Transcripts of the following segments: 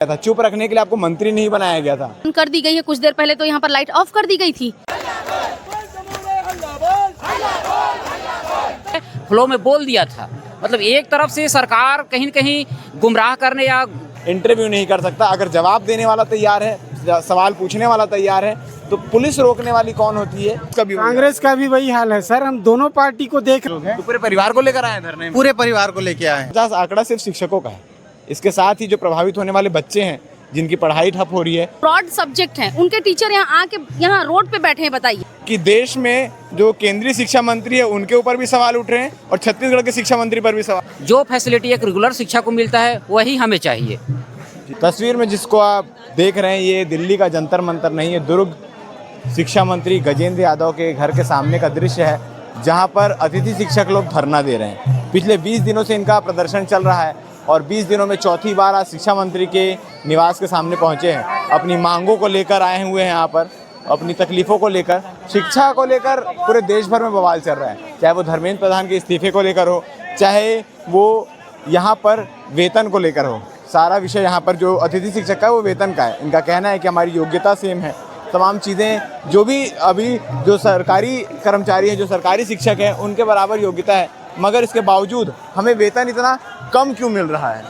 था, चुप रखने के लिए आपको मंत्री नहीं बनाया गया था। कर दी गई है, कुछ देर पहले तो यहाँ पर लाइट ऑफ कर दी गई थी। फ्लो में बोल दिया था, मतलब एक तरफ से सरकार कहीं न कहीं गुमराह करने या इंटरव्यू नहीं कर सकता। अगर जवाब देने वाला तैयार है, सवाल पूछने वाला तैयार है, तो पुलिस रोकने वाली कौन होती है? कभी कांग्रेस का भी वही हाल है सर, हम दोनों पार्टी को देख रहे हैं। तो पूरे परिवार को लेकर आए हैं धरने में? पूरे परिवार को लेके आए हैं। 50 आंकड़ा सिर्फ शिक्षकों का है। इसके साथ ही जो प्रभावित होने वाले बच्चे हैं, जिनकी पढ़ाई ठप हो रही है, ब्रॉड सब्जेक्ट हैं, उनके टीचर यहाँ आके यहाँ रोड पे बैठे हैं। बताइए कि देश में जो केंद्रीय शिक्षा मंत्री है उनके ऊपर भी सवाल उठ रहे हैं और छत्तीसगढ़ के शिक्षा मंत्री पर भी सवाल। जो फैसिलिटी एक रेगुलर शिक्षा को मिलता है वही हमें चाहिए। तस्वीर में जिसको आप देख रहे हैं, ये दिल्ली का जंतर मंतर नहीं है, दुर्ग शिक्षा मंत्री गजेंद्र यादव के घर के सामने का दृश्य है, जहां पर अतिथि शिक्षक लोग धरना दे रहे हैं। पिछले 20 दिनों से इनका प्रदर्शन चल रहा है और 20 दिनों में चौथी बार आज शिक्षा मंत्री के निवास के सामने पहुंचे हैं। अपनी मांगों को लेकर आए हुए हैं, यहाँ पर अपनी तकलीफ़ों को लेकर, शिक्षा को लेकर पूरे देश भर में बवाल चल रहा है। चाहे वो धर्मेंद्र प्रधान के इस्तीफे को लेकर हो, चाहे वो यहाँ पर वेतन को लेकर हो, सारा विषय यहाँ पर जो अतिथि शिक्षक का है वो वेतन का है। इनका कहना है कि हमारी योग्यता सेम है, तमाम चीज़ें जो भी अभी जो सरकारी कर्मचारी हैं, जो सरकारी शिक्षक हैं, उनके बराबर योग्यता है, मगर इसके बावजूद हमें वेतन इतना कम क्यों मिल रहा है,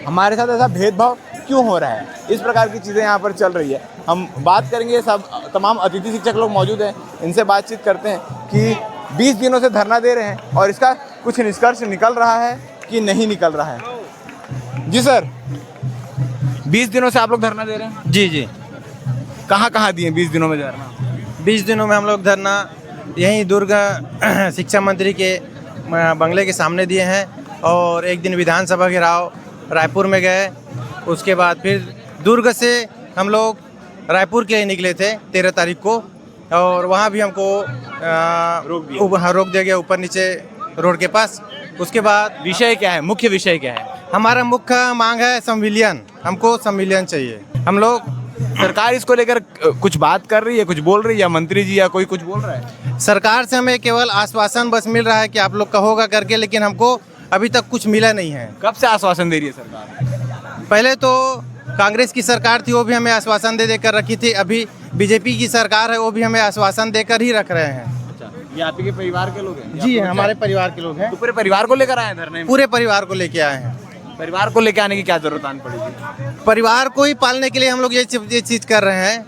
हमारे साथ ऐसा भेदभाव क्यों हो रहा है, इस प्रकार की चीज़ें यहाँ पर चल रही है। हम बात करेंगे, सब तमाम अतिथि शिक्षक लोग मौजूद हैं, इनसे बातचीत करते हैं कि 20 दिनों से धरना दे रहे हैं और इसका कुछ निष्कर्ष निकल रहा है कि नहीं निकल रहा है। जी सर, 20 दिनों से आप लोग धरना दे रहे हैं? जी जी। कहाँ कहाँ दिए 20 दिनों में धरना? 20 दिनों में हम लोग धरना यहीं दुर्ग शिक्षा मंत्री के बंगले के सामने दिए हैं और एक दिन विधानसभा घेराव रायपुर में गए। उसके बाद फिर दुर्ग से हम लोग रायपुर के लिए निकले थे 13 तारीख को और वहाँ भी हमको रोक दिया गया ऊपर नीचे रोड के पास। उसके बाद विषय क्या है, मुख्य विषय क्या है? हमारा मुख्य मांग है संविलियन, हमको संविलियन चाहिए। हम लोग सरकार इसको लेकर कुछ बात कर रही है, कुछ बोल रही है, या मंत्री जी या कोई कुछ बोल रहा है? सरकार से हमें केवल आश्वासन बस मिल रहा है कि आप लोग का होगा करके, लेकिन हमको अभी तक कुछ मिला नहीं है। कब से आश्वासन दे रही है सरकार? पहले तो कांग्रेस की सरकार थी, वो भी हमें आश्वासन दे देकर रखी थी। अभी बीजेपी की सरकार है, वो भी हमें आश्वासन देकर ही रख रहे हैं। अच्छा, ये आपके परिवार के लोग हैं? जी, हमारे परिवार के लोग हैं। तो पूरे परिवार को लेकर आए हैं धरने में? पूरे परिवार को लेके आए हैं। परिवार को लेकर आने की क्या जरूरत आनी पड़ेगी? परिवार को ही पालने के लिए हम लोग ये चीज़ कर रहे हैं,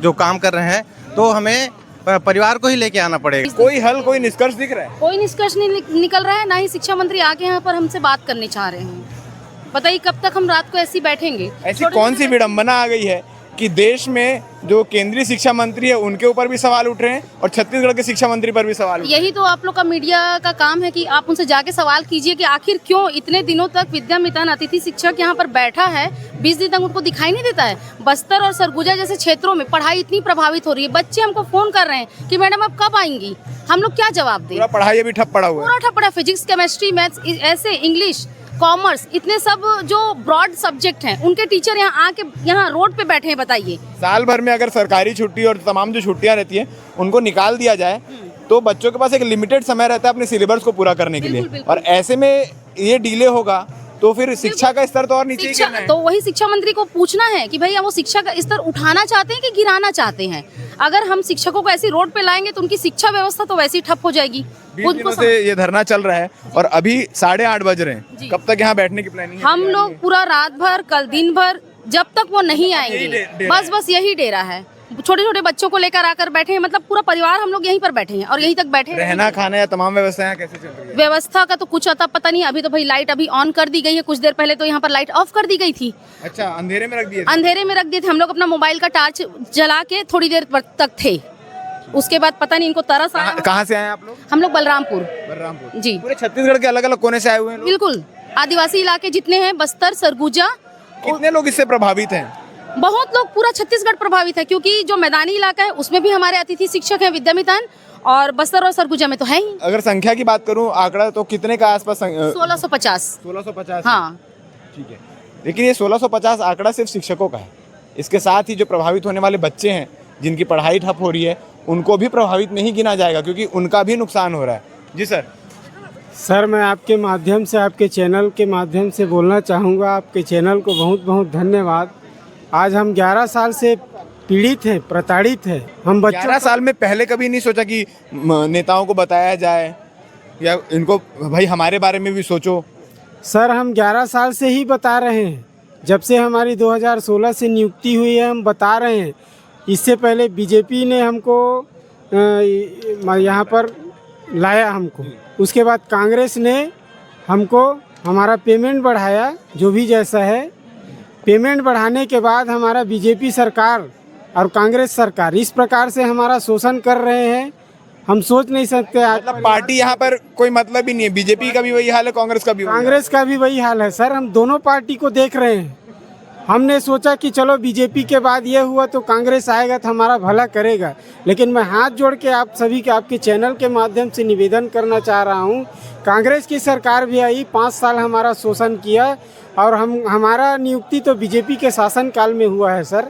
जो काम कर रहे हैं, तो हमें परिवार को ही लेके आना पड़ेगा। कोई हल, कोई निष्कर्ष दिख रहा है? कोई निष्कर्ष नहीं निकल रहा है, ना ही शिक्षा मंत्री आके यहाँ पर हमसे बात करने चाह रहे हैं। बताइए कब तक हम रात को ऐसे बैठेंगे? ऐसी कौन सी विडंबना आ गई है कि देश में जो केंद्रीय शिक्षा मंत्री है उनके ऊपर भी सवाल उठ रहे हैं और छत्तीसगढ़ के शिक्षा मंत्री पर भी सवाल उठ रहे हैं? यही तो आप लोग का मीडिया का काम है कि आप उनसे जाके सवाल कीजिए कि आखिर क्यों इतने दिनों तक विद्यामितान अतिथि शिक्षक यहाँ पर बैठा है, 20 दिन तक उनको दिखाई नहीं देता है। बस्तर और सरगुजा जैसे क्षेत्रों में पढ़ाई इतनी प्रभावित हो रही है, बच्चे हमको फोन कर रहे हैं कि मैडम अब कब आएंगी, हम लोग क्या जवाब दें? पूरा पढ़ाई अभी ठप पड़ा हुआ है। पूरा ठप पड़ा, फिजिक्स, केमिस्ट्री, मैथ्स, ऐसे इंग्लिश, कॉमर्स, इतने सब जो ब्रॉड सब्जेक्ट हैं, उनके टीचर यहाँ आके यहाँ रोड पे बैठे हैं। बताइए साल भर में अगर सरकारी छुट्टी और तमाम जो छुट्टियां रहती हैं उनको निकाल दिया जाए तो बच्चों के पास एक लिमिटेड समय रहता है अपने सिलेबस को पूरा करने के लिए, और ऐसे में ये डिले होगा तो फिर शिक्षा का स्तर तो और नीचे ही गिरना है। तो वही शिक्षा मंत्री को पूछना है कि भैया वो शिक्षा का स्तर उठाना चाहते हैं कि गिराना चाहते हैं। अगर हम शिक्षकों को ऐसी रोड पे लाएंगे तो उनकी शिक्षा व्यवस्था तो वैसे ही ठप हो जाएगी। 20 दिनों से ये धरना चल रहा है और अभी 8:30 बज रहे हैं। कब तक यहाँ बैठने की प्लानिंग है? हम लोग पूरा रात भर, कल दिन भर, जब तक वो नहीं आएंगे, बस यही डेरा है। छोटे छोटे बच्चों को लेकर आकर बैठे हैं, मतलब पूरा परिवार हम लोग यहीं पर बैठे हैं और यहीं तक बैठे हैं। रहना खाना या तमाम व्यवस्थाएं कैसे चल रही है? व्यवस्था का तो कुछ अता पता नहीं। अभी तो भाई लाइट अभी ऑन कर दी गई है, कुछ देर पहले तो यहाँ पर लाइट ऑफ कर दी गई थी। अच्छा, अंधेरे में रख दिए? अंधेरे में रख दिए थे। हम लोग अपना मोबाइल का टार्च जला के थोड़ी देर तक थे, उसके बाद पता नहीं इनको तरस आया। कहाँ से आए आप लोग? हम लोग बलरामपुर जी। पूरे छत्तीसगढ़ के अलग अलग कोने से आए हुए हैं लोग? बिल्कुल, आदिवासी इलाके जितने हैं, बस्तर, सरगुजा। कितने लोग इससे प्रभावित हैं? बहुत लोग, पूरा छत्तीसगढ़ प्रभावित है, क्योंकि जो मैदानी इलाका है उसमें भी हमारे अतिथि शिक्षक हैं विद्यामितान, और बस्तर और सरगुजा में तो है ही। अगर संख्या की बात करूं, आंकड़ा तो कितने का आसपास? 1650। 1650? हाँ ठीक है, लेकिन ये 1650 आंकड़ा सिर्फ शिक्षकों का है। इसके साथ ही जो प्रभावित होने वाले बच्चे हैं, जिनकी पढ़ाई ठप हो रही है, उनको भी प्रभावित नहीं गिना जाएगा क्योंकि उनका भी नुकसान हो रहा है। जी सर, सर मैं आपके माध्यम से, आपके चैनल के माध्यम से बोलना चाहूँगा, आपके चैनल को बहुत बहुत धन्यवाद। आज हम 11 साल से पीड़ित हैं, प्रताड़ित हैं। हम बच्चों 11 साल में पहले कभी नहीं सोचा कि नेताओं को बताया जाए या इनको भाई हमारे बारे में भी सोचो? सर हम 11 साल से ही बता रहे हैं, जब से हमारी 2016 से नियुक्ति हुई है हम बता रहे हैं। इससे पहले बीजेपी ने हमको यहाँ पर लाया हमको, उसके बाद कांग्रेस ने हमको हमारा पेमेंट बढ़ाया, जो भी जैसा है पेमेंट बढ़ाने के बाद हमारा बीजेपी सरकार और कांग्रेस सरकार इस प्रकार से हमारा शोषण कर रहे हैं, हम सोच नहीं सकते। मतलब पार्टी यहाँ पर कोई मतलब ही नहीं है, बीजेपी का भी वही हाल है, कांग्रेस का भी वही हाल है। कांग्रेस का भी वही हाल है सर, हम दोनों पार्टी को देख रहे हैं। हमने सोचा कि चलो बीजेपी के बाद ये हुआ तो कांग्रेस आएगा तो हमारा भला करेगा, लेकिन मैं हाथ जोड़ के आप सभी के, आपके चैनल के माध्यम से निवेदन करना चाह रहा हूँ, कांग्रेस की सरकार भी आई, 5 साल हमारा शोषण किया और हमारा नियुक्ति तो बीजेपी के शासनकाल में हुआ है सर।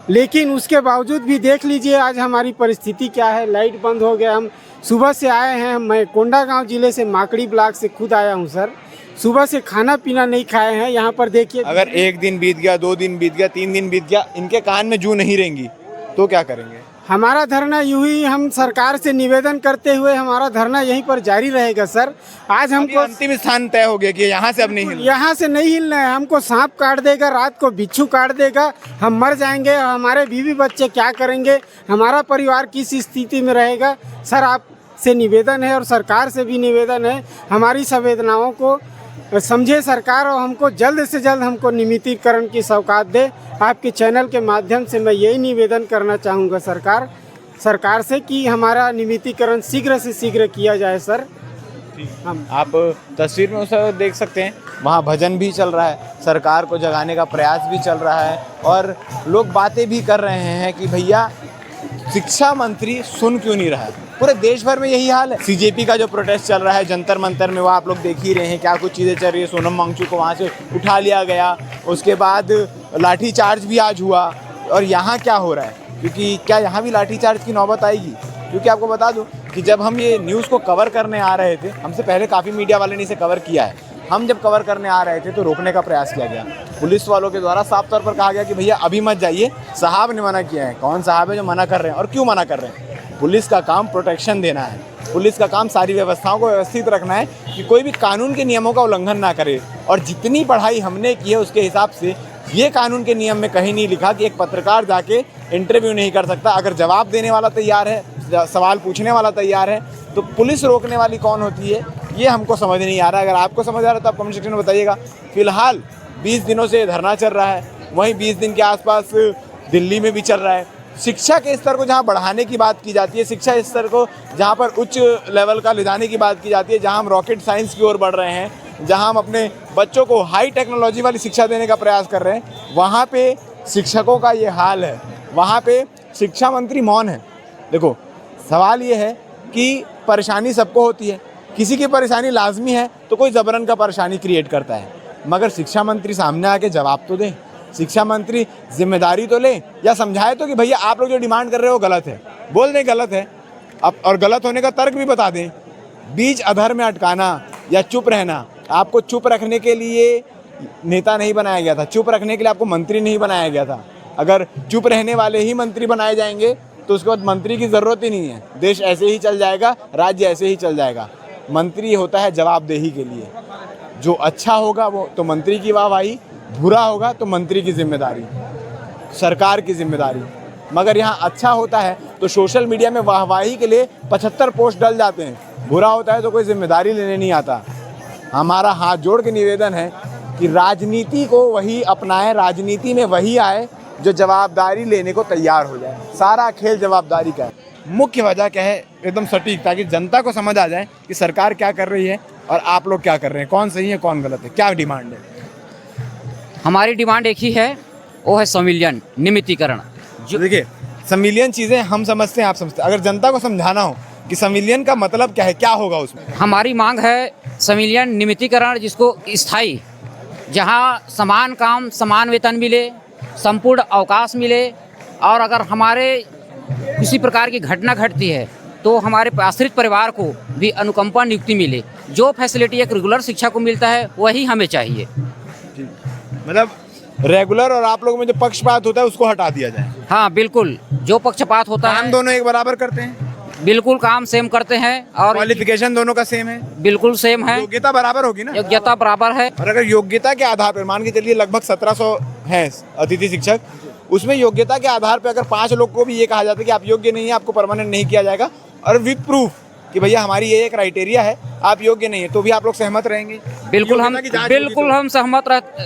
लेकिन उसके बावजूद भी देख लीजिए आज हमारी परिस्थिति क्या है। लाइट बंद हो गया, हम सुबह से आए हैं, मैं कोंडागांव जिले से माकड़ी ब्लॉक से खुद आया हूँ सर। सुबह से खाना पीना नहीं खाए हैं। यहाँ पर देखिए, अगर 1 दिन बीत गया, 2 दिन बीत गया, 3 दिन बीत गया, इनके कान में जू नहीं रहेंगी तो क्या करेंगे? हमारा धरना यूं ही हम सरकार से निवेदन करते हुए हमारा धरना यहीं पर जारी रहेगा सर। आज हमको अंतिम स्थान तय हो गया कि यहाँ से अब नहीं हिलना। यहाँ से नहीं हिलना है। हमको सांप काट देगा, रात को बिच्छू काट देगा, हम मर जाएंगे। हमारे बीवी बच्चे क्या करेंगे, हमारा परिवार किस स्थिति में रहेगा? सर आपसे निवेदन है और सरकार से भी निवेदन है, हमारी संवेदनाओं को समझे सरकार और हमको जल्द से जल्द हमको नियमितीकरण की सौगात दे। आपके चैनल के माध्यम से मैं यही निवेदन करना चाहूँगा सरकार से कि हमारा नियमितीकरण शीघ्र से शीघ्र किया जाए सर। हम आप तस्वीर में उसे देख सकते हैं, वहाँ भजन भी चल रहा है, सरकार को जगाने का प्रयास भी चल रहा है और लोग बातें भी कर रहे हैं कि भैया शिक्षा मंत्री सुन क्यों नहीं रहा है। पूरे देश भर में यही हाल है। सीजेपी का जो प्रोटेस्ट चल रहा है जंतर मंतर में, वो आप लोग देख ही रहे हैं क्या कुछ चीज़ें चल रही है। सोनम वांगचुक को वहाँ से उठा लिया गया, उसके बाद लाठीचार्ज भी आज हुआ। और यहाँ क्या हो रहा है, क्योंकि क्या यहाँ भी लाठीचार्ज की नौबत आएगी? क्योंकि आपको बता दूं कि जब हम ये न्यूज़ को कवर करने आ रहे थे, हमसे पहले काफ़ी मीडिया वाले ने इसे कवर किया है, हम जब कवर करने आ रहे थे तो रोकने का प्रयास किया गया। पुलिस वालों के द्वारा साफ तौर पर कहा गया कि भैया अभी मत जाइए, साहब ने मना किया है। कौन साहब है जो मना कर रहे हैं और क्यों मना कर रहे हैं? पुलिस का काम प्रोटेक्शन देना है, पुलिस का काम सारी व्यवस्थाओं को व्यवस्थित रखना है कि कोई भी कानून के नियमों का उल्लंघन ना करे। और जितनी पढ़ाई हमने की है उसके हिसाब से ये कानून के नियम में कहीं नहीं लिखा कि एक पत्रकार जाके इंटरव्यू नहीं कर सकता। अगर जवाब देने वाला तैयार है, सवाल पूछने वाला तैयार है, तो पुलिस रोकने वाली कौन होती है, ये हमको समझ नहीं आ रहा है। अगर आपको समझ आ रहा है तो आप कमेंट सेक्शन में बताइएगा। फिलहाल 20 दिनों से धरना चल रहा है, वहीं 20 दिन के आसपास दिल्ली में भी चल रहा है। शिक्षा के स्तर को जहाँ बढ़ाने की बात की जाती है, शिक्षा स्तर को जहाँ पर उच्च लेवल का ले जाने की बात की जाती है, जहाँ हम रॉकेट साइंस की ओर बढ़ रहे हैं, जहाँ हम अपने बच्चों को हाई टेक्नोलॉजी वाली शिक्षा देने का प्रयास कर रहे हैं, वहाँ पे शिक्षकों का ये हाल है। वहाँ पे शिक्षा मंत्री मौन है। देखो सवाल ये है कि परेशानी सबको होती है, किसी की परेशानी लाजमी है तो कोई ज़बरन का परेशानी क्रिएट करता है, मगर शिक्षा मंत्री सामने आके जवाब तो दें, शिक्षा मंत्री जिम्मेदारी तो ले या समझाए तो कि भैया आप लोग जो डिमांड कर रहे हो गलत है, बोल दें गलत है अब, और गलत होने का तर्क भी बता दें। बीच अधर में अटकाना या चुप रहना, आपको चुप रखने के लिए नेता नहीं बनाया गया था, चुप रखने के लिए आपको मंत्री नहीं बनाया गया था। अगर चुप रहने वाले ही मंत्री बनाए जाएंगे तो उसके बाद मंत्री की ज़रूरत ही नहीं है, देश ऐसे ही चल जाएगा, राज्य ऐसे ही चल जाएगा। मंत्री होता है जवाबदेही के लिए, जो अच्छा होगा वो तो मंत्री की वाहवाही, बुरा होगा तो मंत्री की जिम्मेदारी, सरकार की जिम्मेदारी। मगर यहाँ अच्छा होता है तो सोशल मीडिया में वाहवाही के लिए 75 पोस्ट डल जाते हैं, बुरा होता है तो कोई जिम्मेदारी लेने नहीं आता। हमारा हाथ जोड़ के निवेदन है कि राजनीति को वही अपनाएं, राजनीति में वही आए जो जवाबदारी लेने को तैयार हो जाए। सारा खेल जवाबदारी का है। मुख्य वजह क्या है, एकदम सटीक, ताकि जनता को समझ आ जाए कि सरकार क्या कर रही है और आप लोग क्या कर रहे हैं, कौन सही है कौन गलत है, क्या डिमांड है। हमारी डिमांड एक ही है, वो है संविलियन, नियमितीकरण। जो देखिए संविलियन चीज़ें हम समझते हैं, आप समझते हैं, अगर जनता को समझाना हो कि संविलियन का मतलब क्या है, क्या होगा उसमें। हमारी मांग है संविलियन नियमितीकरण, जिसको स्थायी, जहां समान काम समान वेतन मिले, संपूर्ण अवकाश मिले, और अगर हमारे किसी प्रकार की घटना घटती है तो तो हमारे आश्रित परिवार को भी अनुकंपा नियुक्ति मिले। जो फैसिलिटी एक रेगुलर शिक्षा को मिलता है वही हमें चाहिए। मतलब रेगुलर और आप लोगों में जो पक्षपात होता है उसको हटा दिया जाए। हाँ बिल्कुल, जो पक्षपात होता काम है दोनों एक बराबर करते हैं, बिल्कुल काम सेम करते हैं और क्वालिफिकेशन दोनों का सेम है, बिल्कुल सेम है, योग्यता बराबर होगी ना। योग्यता बराबर है। और अगर योग्यता के आधार पर मान के चलिए लगभग 1700 हैं अतिथि शिक्षक, उसमें योग्यता के आधार पर अगर 5 लोग को भी ये कहा जाता है कि आप योग्य नहीं है, आपको परमानेंट नहीं किया जाएगा, और विद प्रूफ कि भैया हमारी ये क्राइटेरिया है, आप योग्य नहीं है, तो भी आप लोग सहमत रहेंगे? बिल्कुल हम योग्यता की जांच होगी तो? हम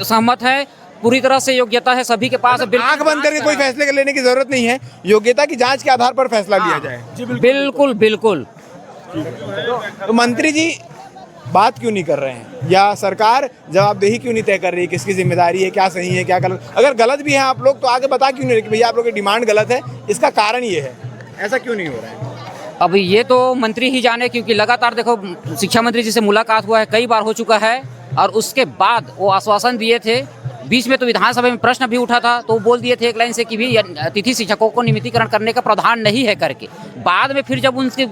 सहमत हैं। पूरी तरह से योग्यता है सभी के पास। आंख बंद करके कोई फैसले लेने की जरूरत नहीं है, योग्यता की जांच के आधार पर फैसला लिया जाए। बिल्कुल बिल्कुल। तो मंत्री जी बात क्यों नहीं कर रहे हैं, या सरकार जवाबदेही क्यों नहीं तय कर रही है, किसकी जिम्मेदारी है, क्या सही है क्या गलत? अगर गलत भी है आप लोग तो आगे बता क्यों नहीं रहे कि भैया आप लोग की डिमांड गलत है, इसका कारण ये है, ऐसा क्यों नहीं हो रहा है? अब ये तो मंत्री ही जाने, क्योंकि लगातार देखो शिक्षा मंत्री जी से मुलाकात हुआ है, कई बार हो चुका है, और उसके बाद वो आश्वासन दिए थे। बीच में तो विधानसभा में प्रश्न भी उठा था, तो बोल दिए थे एक लाइन से कि भी अतिथि शिक्षकों को नियमितीकरण करने का प्रावधान नहीं है करके। बाद में फिर जब उनके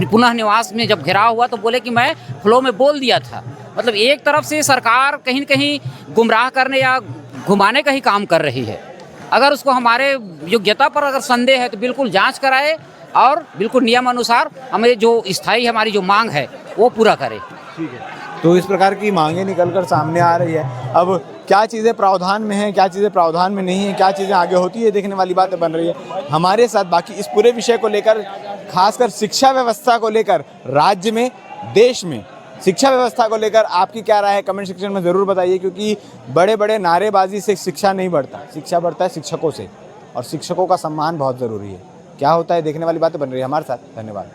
पुनः निवास में जब घेराव हुआ तो बोले कि मैं फ्लो में बोल दिया था। मतलब एक तरफ से सरकार कहीं न कहीं गुमराह करने या घुमाने का ही काम कर रही है। अगर उसको हमारे योग्यता पर अगर संदेह है तो बिल्कुल जाँच कराए और बिल्कुल नियम अनुसार हमें जो स्थायी हमारी जो मांग है वो पूरा करे। ठीक है, तो इस प्रकार की मांगें निकलकर सामने आ रही है। अब क्या चीज़ें प्रावधान में हैं, क्या चीज़ें प्रावधान में नहीं है, क्या चीज़ें आगे होती है, देखने वाली बातें बन रही है। हमारे साथ बाकी इस पूरे विषय को लेकर, खासकर शिक्षा व्यवस्था को लेकर, राज्य में, देश में शिक्षा व्यवस्था को लेकर आपकी क्या राय है, कमेंट सेक्शन में ज़रूर बताइए। क्योंकि बड़े बड़े नारेबाजी से शिक्षा नहीं बढ़ता, शिक्षा बढ़ता है शिक्षकों से, और शिक्षकों का सम्मान बहुत ज़रूरी है। क्या होता है देखने वाली बातें बन रही है। हमारे साथ धन्यवाद।